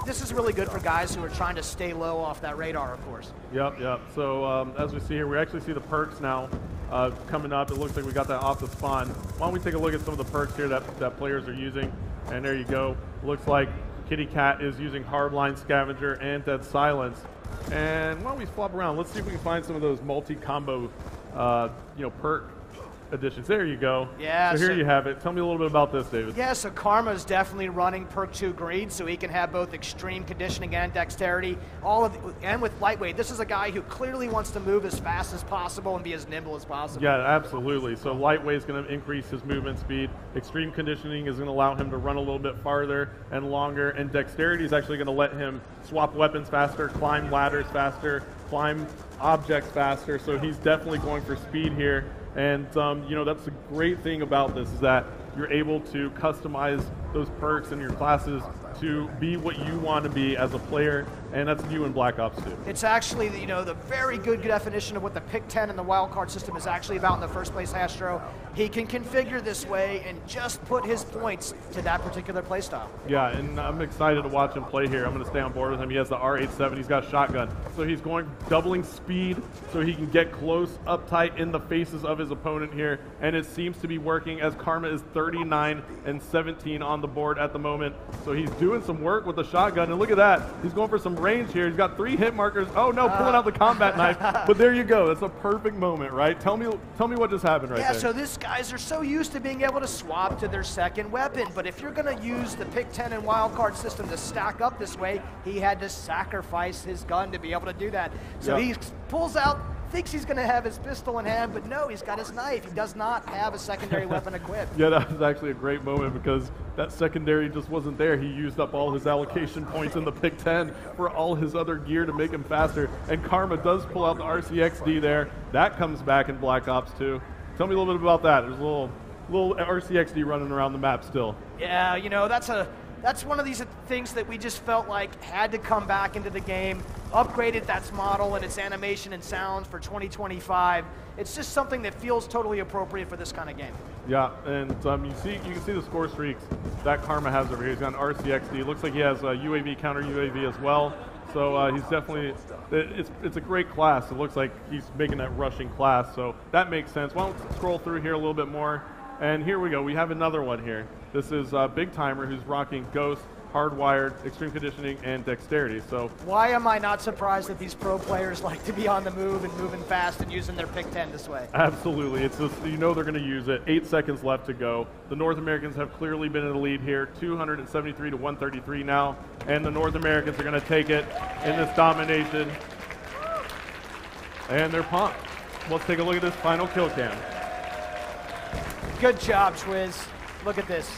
this is really good for guys who are trying to stay low off that radar, of course. Yep. So as we see here, we actually see the perks now coming up. It looks like we got that off the spawn. Why don't we take a look at some of the perks here that players are using? And there you go. Looks like Kitty Cat is using Hardline Scavenger and Dead Silence. And why don't we flop around? Let's see if we can find some of those multi-combo, perk additions. There you go. Yeah. So here you have it. Tell me a little bit about this, David. Yeah, so Karma's definitely running perk 2 greed, so he can have both extreme conditioning and dexterity, and with lightweight. This is a guy who clearly wants to move as fast as possible and be as nimble as possible. Yeah, absolutely. So lightweight is going to increase his movement speed. Extreme conditioning is going to allow him to run a little bit farther and longer, and dexterity is actually going to let him swap weapons faster, climb ladders faster, climb objects faster. So he's definitely going for speed here. And that's the great thing about this, is that you're able to customize those perks in your classes to be what you want to be as a player, and that's new in Black Ops 2. It's actually, the very good definition of what the pick 10 and the wildcard system is actually about in the first place, Astro. He can configure this way and just put his points to that particular playstyle. Yeah, and I'm excited to watch him play here. I'm going to stay on board with him. He has the R87. He's got a shotgun. So he's going doubling speed so he can get close, uptight in the faces of his opponent here. And it seems to be working, as Karma is 39 and 17 on the board at the moment. So he's doing some work with the shotgun. And look at that. He's going for some range here. He's got 3 hit markers. Oh no, pulling out the combat knife. But there you go. That's a perfect moment, right? Tell me what just happened right there. Yeah, so this guys are so used to being able to swap to their second weapon, but if you're going to use the pick 10 and wildcard system to stack up this way, he had to sacrifice his gun to be able to do that. So he pulls out, thinks he's going to have his pistol in hand, but no, he's got his knife. He does not have a secondary weapon equipped. Yeah, that was actually a great moment, because that secondary just wasn't there. He used up all his allocation points in the pick 10 for all his other gear to make him faster. And Karma does pull out the RCXD there. That comes back in Black Ops 2. Tell me a little bit about that. There's a little RCXD running around the map still. Yeah, that's one of these things that we just felt like had to come back into the game, upgraded that model and its animation and sounds for 2025. It's just something that feels totally appropriate for this kind of game. Yeah, and you can see the score streaks that Karma has over here. He's got an RCXD. It looks like he has a UAV, counter UAV as well. So he's definitely, it's a great class. It looks like he's making that rushing class, so that makes sense. Why don't we scroll through here a little bit more? And here we go. We have another one here. This is Big Timer, who's rocking Ghost, Hardwired, Extreme Conditioning, and Dexterity. So why am I not surprised that these pro players like to be on the move and moving fast and using their pick 10 this way? Absolutely. It's just, they're going to use it. 8 seconds left to go. The North Americans have clearly been in the lead here, 273 to 133 now, and the North Americans are going to take it in this domination. And they're pumped. Let's take a look at this final kill cam. Good job, Twiz. Look at this.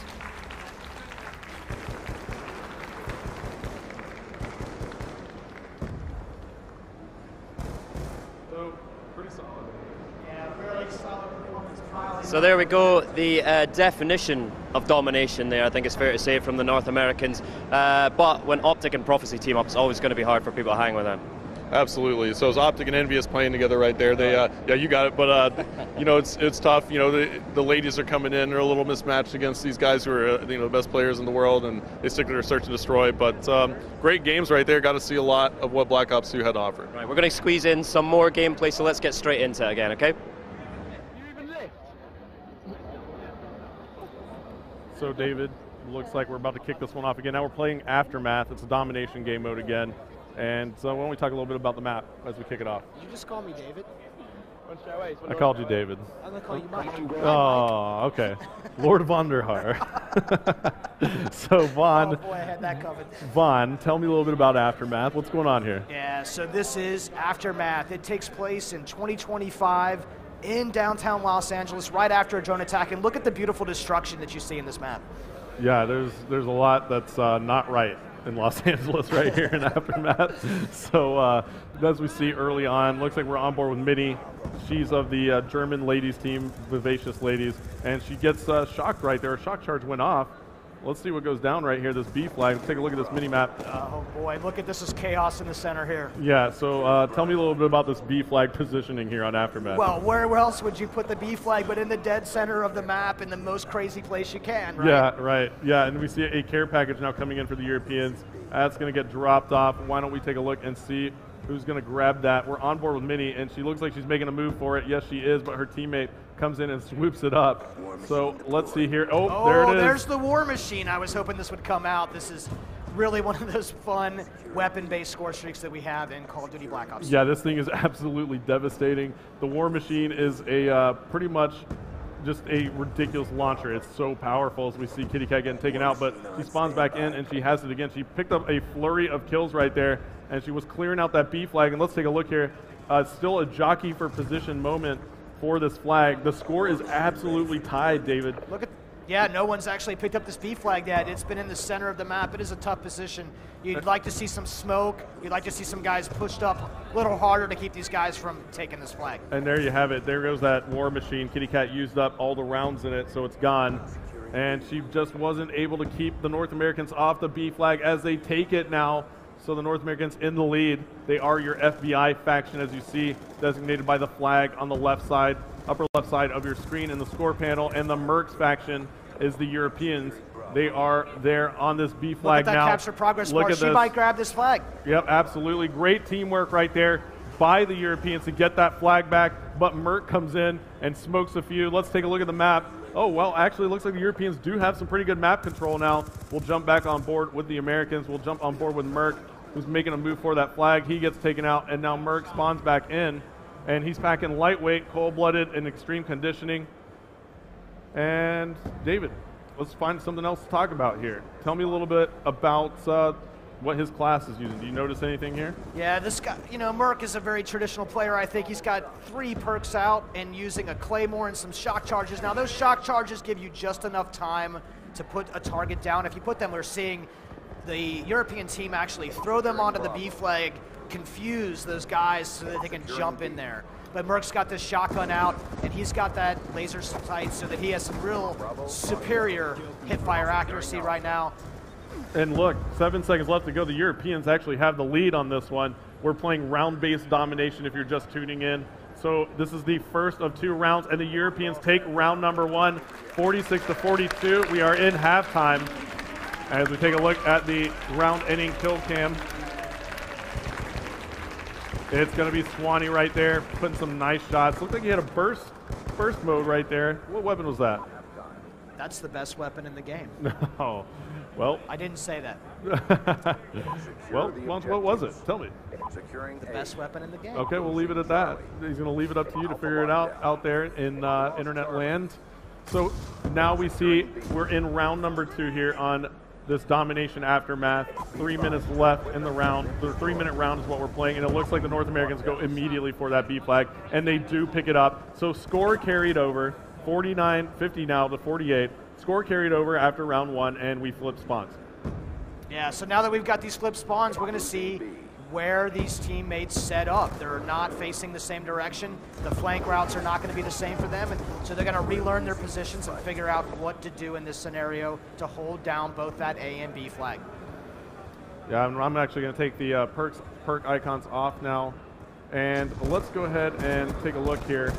So there we go, the definition of domination there, I think it's fair to say, from the North Americans. But when Optic and Prophecy team up, it's always going to be hard for people to hang with them. Absolutely. So it's Optic and Envious playing together right there. They, yeah, you got it. But you know, it's tough. You know, the ladies are coming in. They're a little mismatched against these guys who are you know, the best players in the world, and they stick to their search and destroy. But great games right there. Got to see a lot of what Black Ops 2 had to offer. Right, we're going to squeeze in some more gameplay, so let's get straight into it again, okay? So David, looks like we're about to kick this one off again. Now we're playing Aftermath. It's a domination game mode again. And so why don't we talk a little bit about the map as we kick it off? Did you just call me David? I called you David. I'm going to call you Mike. Oh, okay. Lord Vonderhaar. So Vaughn, Oh boy, I had that covered. Vaughn, tell me a little bit about Aftermath. What's going on here? Yeah, so this is Aftermath. It takes place in 2025 in downtown Los Angeles right after a drone attack. And look at the beautiful destruction that you see in this map. Yeah, there's a lot that's not right in Los Angeles right here in Aftermath. So as we see early on, looks like we're on board with Minnie. She's of the German ladies team, Vivacious Ladies, and she gets shocked right there. A shock charge went off. Let's see what goes down right here, this B flag. Let's take a look at this mini map. Oh boy, look at this is chaos in the center here. Yeah, so tell me a little bit about this B flag positioning here on Aftermath. Well, where else would you put the B flag but in the dead center of the map in the most crazy place you can, right? Yeah, right. Yeah, and we see a care package now coming in for the Europeans. That's going to get dropped off. Why don't we take a look and see who's going to grab that? We're on board with Minnie, and she looks like she's making a move for it. Yes, she is, but her teammate comes in and swoops it up. So let's see here. Oh, there it is. There's the War Machine. I was hoping this would come out. This is really one of those fun weapon-based score streaks that we have in Call of Duty Black Ops. Yeah, this thing is absolutely devastating. The War Machine is a pretty much just a ridiculous launcher. It's so powerful as we see Kitty Cat getting taken out, but she spawns back in and she has it again. She picked up a flurry of kills right there, and she was clearing out that B flag. And let's take a look here. Still a jockey for position moment for this flag. The score is absolutely tied, David. Look at, yeah, no one's actually picked up this B flag yet. It's been in the center of the map. It is a tough position. You'd like to see some smoke. You'd like to see some guys pushed up a little harder to keep these guys from taking this flag. And there you have it. There goes that War Machine. Kitty Cat used up all the rounds in it, so it's gone. And she just wasn't able to keep the North Americans off the B flag as they take it now. So the North Americans in the lead. They are your FBI faction, as you see, designated by the flag on the left side, upper left side of your screen in the score panel. And the Mercs faction is the Europeans. They are there on this B flag now. Look at that capture progress bar. She might grab this flag. Yep, absolutely. Great teamwork right there by the Europeans to get that flag back. But Merc comes in and smokes a few. Let's take a look at the map. Oh, well, actually, it looks like the Europeans do have some pretty good map control now. We'll jump back on board with the Americans. We'll jump on board with Merc, who's making a move for that flag. He gets taken out, and now Merc spawns back in. And he's packing lightweight, cold-blooded, and extreme conditioning. And David, let's find something else to talk about here. Tell me a little bit about what his class is using. Do you notice anything here? Yeah, this guy, you know, Merc is a very traditional player. I think he's got 3 perks out and using a Claymore and some shock charges. Now, those shock charges give you just enough time to put a target down. If you put them, we're seeing the European team actually throw them onto the B flag, confuse those guys so that they can jump in there. But Merc's got this shotgun out, and he's got that laser sight so that he has some real superior hip-fire accuracy right now. And look, 7 seconds left to go. The Europeans actually have the lead on this one. We're playing round-based domination if you're just tuning in. So this is the first of 2 rounds, and the Europeans take round number 1, 46-42. We are in halftime as we take a look at the round-ending kill cam. It's going to be Swanee right there, putting some nice shots. Looks like he had a burst mode right there. What weapon was that? That's the best weapon in the game. No. Well, I didn't say that. well, what was it? Tell me. The best weapon in the game. Okay, we'll leave it at that. He's going to leave it up to you to figure it out there in internet land. So now we see we're in round number 2 here on this domination aftermath. 3 minutes left in the round. The 3-minute round is what we're playing, and it looks like the North Americans go immediately for that B flag, and they do pick it up. So score carried over, 49-50 now to 48. Score carried over after round 1, and we flip spawns. Yeah, so now that we've got these flip spawns, we're going to see where these teammates set up. They're not facing the same direction. The flank routes are not going to be the same for them, and so they're going to relearn their positions and figure out what to do in this scenario to hold down both that A and B flag. Yeah, I'm actually going to take the perk icons off now, and let's go ahead and take a look here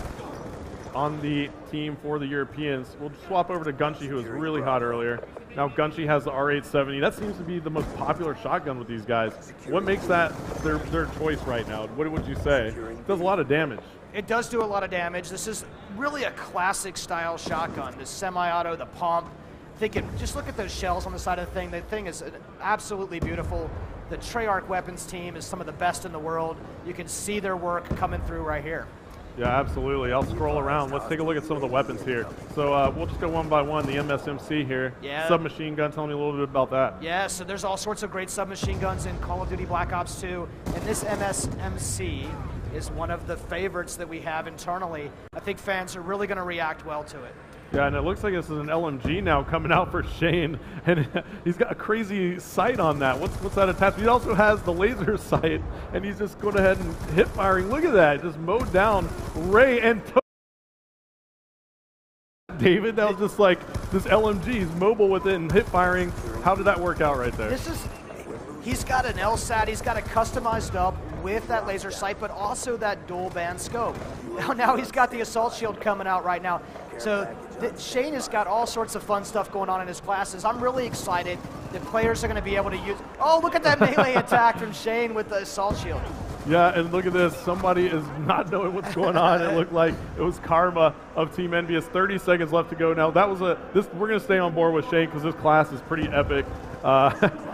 on the team for the Europeans. We'll swap over to Gunshi, who was really hot earlier. Now Gunshi has the R870. That seems to be the most popular shotgun with these guys. What makes that their choice right now? What would you say? It does a lot of damage. It does do a lot of damage. This is really a classic style shotgun. The semi-auto, the pump. Just look at those shells on the side of the thing. The thing is absolutely beautiful. The Treyarch weapons team is some of the best in the world. You can see their work coming through right here. Yeah, absolutely. I'll scroll around. Let's take a look at some of the weapons here. So we'll just go one by one. The MSMC here. Yeah. Submachine gun. Tell me a little bit about that. Yeah, so there's all sorts of great submachine guns in Call of Duty Black Ops 2. And this MSMC is one of the favorites that we have internally. I think fans are really going to react well to it. Yeah, and it looks like this is an LMG now coming out for Shane, and he's got a crazy sight on that. What's that attached? He also has the laser sight, and he's just going ahead and hip firing. Look at that, just mowed down Ray and David. That was just like this LMG. He's mobile with it and hip firing. How did that work out right there? He's got an LSAT. He's got it customized up with that laser sight, but also that dual band scope. Now he's got the assault shield coming out right now. So Shane has got all sorts of fun stuff going on in his classes. I'm really excited that players are going to be able to use. Oh, look at that melee attack from Shane with the assault shield. Yeah, and look at this. Somebody is not knowing what's going on. It looked like it was Karma of Team Envious. 30 seconds left to go now. That was we're going to stay on board with Shane because this class is pretty epic.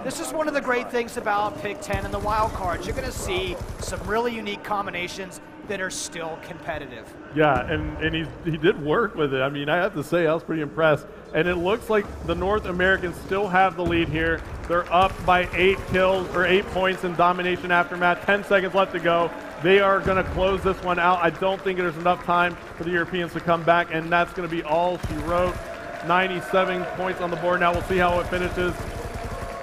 This is one of the great things about Pick 10 and the wild cards. You're going to see some really unique combinations that are still competitive. Yeah, and he did work with it. I mean, I have to say, I was pretty impressed. And it looks like the North Americans still have the lead here. They're up by 8 kills, or 8 points in Domination Aftermath. 10 seconds left to go. They are going to close this one out. I don't think there's enough time for the Europeans to come back, and that's going to be all she wrote. 97 points on the board. Now we'll see how it finishes.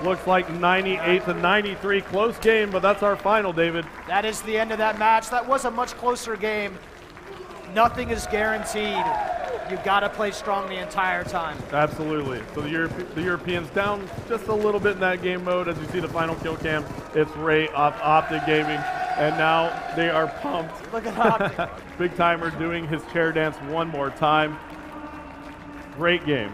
Looks like 98 to 93. Close game, but that's our final, David. That is the end of that match. That was a much closer game. Nothing is guaranteed. You've got to play strong the entire time. Absolutely. So the Europeans down just a little bit in that game mode. As you see the final kill cam, it's Ray off Optic Gaming. And now they are pumped. Look at Optic. Big Timer doing his chair dance one more time. Great game.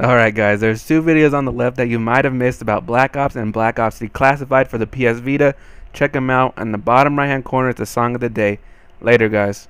Alright guys, there's 2 videos on the left that you might have missed about Black Ops and Black Ops Declassified for the PS Vita. Check them out. In the bottom right hand corner is the song of the day. Later guys.